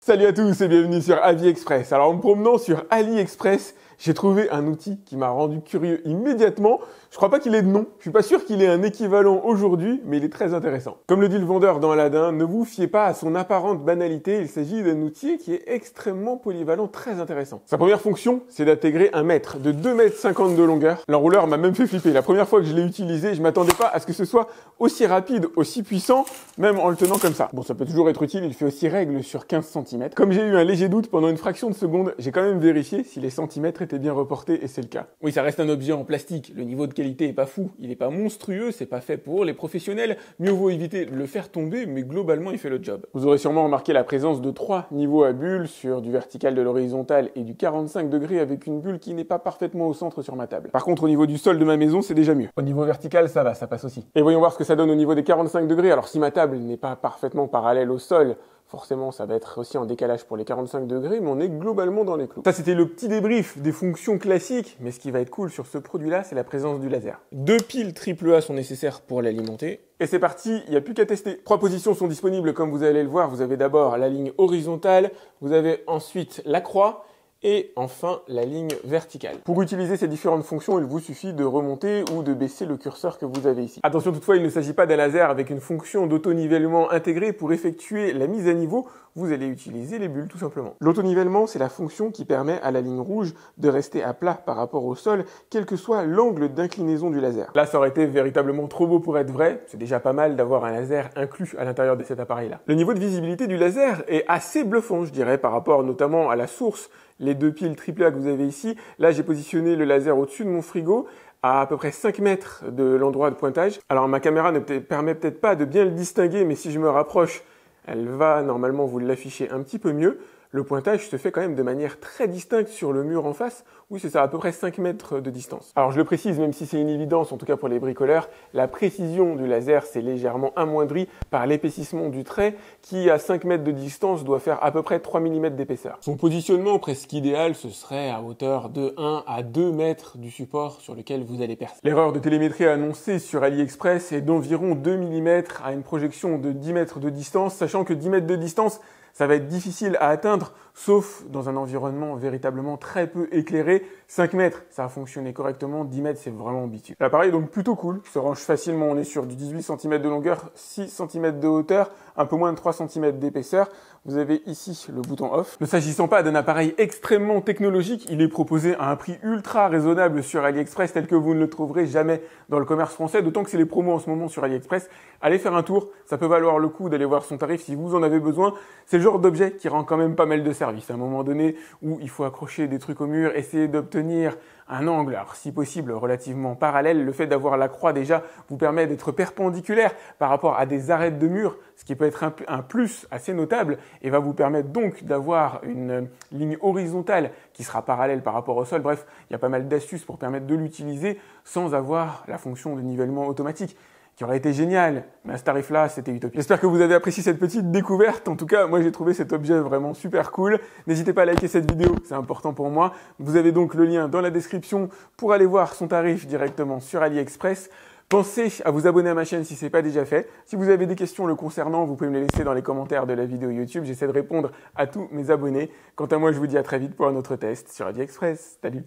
Salut à tous et bienvenue sur AliExpress. Alors en me promenant sur AliExpress, j'ai trouvé un outil qui m'a rendu curieux immédiatement. Je crois pas qu'il ait de nom, je suis pas sûr qu'il ait un équivalent aujourd'hui, mais il est très intéressant. Comme le dit le vendeur dans Aladdin, ne vous fiez pas à son apparente banalité, il s'agit d'un outil qui est extrêmement polyvalent, très intéressant. Sa première fonction, c'est d'intégrer un mètre de 2,50 m de longueur. L'enrouleur m'a même fait flipper. La première fois que je l'ai utilisé, je m'attendais pas à ce que ce soit aussi rapide, aussi puissant, même en le tenant comme ça. Bon, ça peut toujours être utile, il fait aussi règle sur 15 cm. Comme j'ai eu un léger doute pendant une fraction de seconde, j'ai quand même vérifié si les centimètres étaient bien reportés et c'est le cas. Oui, ça reste un objet en plastique, le niveau de qualité est pas fou, il est pas monstrueux, c'est pas fait pour les professionnels, mieux vaut éviter de le faire tomber, mais globalement il fait le job. Vous aurez sûrement remarqué la présence de 3 niveaux à bulles sur du vertical, de l'horizontal et du 45 degrés avec une bulle qui n'est pas parfaitement au centre sur ma table. Par contre au niveau du sol de ma maison c'est déjà mieux. Au niveau vertical ça va, ça passe aussi. Et voyons voir ce que ça donne au niveau des 45 degrés. Alors si ma table n'est pas parfaitement parallèle au sol, forcément, ça va être aussi en décalage pour les 45 degrés, mais on est globalement dans les clous. Ça, c'était le petit débrief des fonctions classiques, mais ce qui va être cool sur ce produit-là, c'est la présence du laser. 2 piles AAA sont nécessaires pour l'alimenter. Et c'est parti, il n'y a plus qu'à tester. 3 positions sont disponibles, comme vous allez le voir. Vous avez d'abord la ligne horizontale, vous avez ensuite la croix, et enfin la ligne verticale. Pour utiliser ces différentes fonctions, il vous suffit de remonter ou de baisser le curseur que vous avez ici. Attention toutefois, il ne s'agit pas d'un laser avec une fonction d'auto-nivellement intégrée. Pour effectuer la mise à niveau, vous allez utiliser les bulles tout simplement. L'auto-nivellement, c'est la fonction qui permet à la ligne rouge de rester à plat par rapport au sol, quel que soit l'angle d'inclinaison du laser. Là, ça aurait été véritablement trop beau pour être vrai. C'est déjà pas mal d'avoir un laser inclus à l'intérieur de cet appareil-là. Le niveau de visibilité du laser est assez bluffant, je dirais, par rapport notamment à la source. Les 2 piles AAA que vous avez ici, là j'ai positionné le laser au-dessus de mon frigo, à peu près 5 mètres de l'endroit de pointage. Alors ma caméra ne permet peut-être pas de bien le distinguer, mais si je me rapproche, elle va normalement vous l'afficher un petit peu mieux. Le pointage se fait quand même de manière très distincte sur le mur en face. Oui, c'est ça, à peu près 5 mètres de distance. Alors je le précise, même si c'est une évidence, en tout cas pour les bricoleurs, la précision du laser s'est légèrement amoindrie par l'épaississement du trait qui, à 5 mètres de distance, doit faire à peu près 3 mm d'épaisseur. Son positionnement presque idéal, ce serait à hauteur de 1 à 2 mètres du support sur lequel vous allez percer. L'erreur de télémétrie annoncée sur AliExpress est d'environ 2 mm à une projection de 10 mètres de distance, sachant que 10 mètres de distance, ça va être difficile à atteindre, sauf dans un environnement véritablement très peu éclairé. 5 mètres, ça a fonctionné correctement. 10 mètres, c'est vraiment ambitieux. L'appareil est donc plutôt cool, se range facilement. On est sur du 18 cm de longueur, 6 cm de hauteur, un peu moins de 3 cm d'épaisseur. Vous avez ici le bouton off. Ne s'agissant pas d'un appareil extrêmement technologique, il est proposé à un prix ultra raisonnable sur AliExpress, tel que vous ne le trouverez jamais dans le commerce français, d'autant que c'est les promos en ce moment sur AliExpress. Allez faire un tour, ça peut valoir le coup d'aller voir son tarif si vous en avez besoin. C'est le genre d'objet qui rend quand même pas mal de service. À un moment donné où il faut accrocher des trucs au mur, essayer d'obtenir un angle, alors si possible relativement parallèle, le fait d'avoir la croix déjà vous permet d'être perpendiculaire par rapport à des arêtes de mur, ce qui peut être un plus assez notable et va vous permettre donc d'avoir une ligne horizontale qui sera parallèle par rapport au sol. Bref, il y a pas mal d'astuces pour permettre de l'utiliser sans avoir la fonction de nivellement automatique, qui aurait été génial, mais à ce tarif-là, c'était utopique. J'espère que vous avez apprécié cette petite découverte. En tout cas, moi, j'ai trouvé cet objet vraiment super cool. N'hésitez pas à liker cette vidéo, c'est important pour moi. Vous avez donc le lien dans la description pour aller voir son tarif directement sur AliExpress. Pensez à vous abonner à ma chaîne si ce n'est pas déjà fait. Si vous avez des questions le concernant, vous pouvez me les laisser dans les commentaires de la vidéo YouTube. J'essaie de répondre à tous mes abonnés. Quant à moi, je vous dis à très vite pour un autre test sur AliExpress. Salut!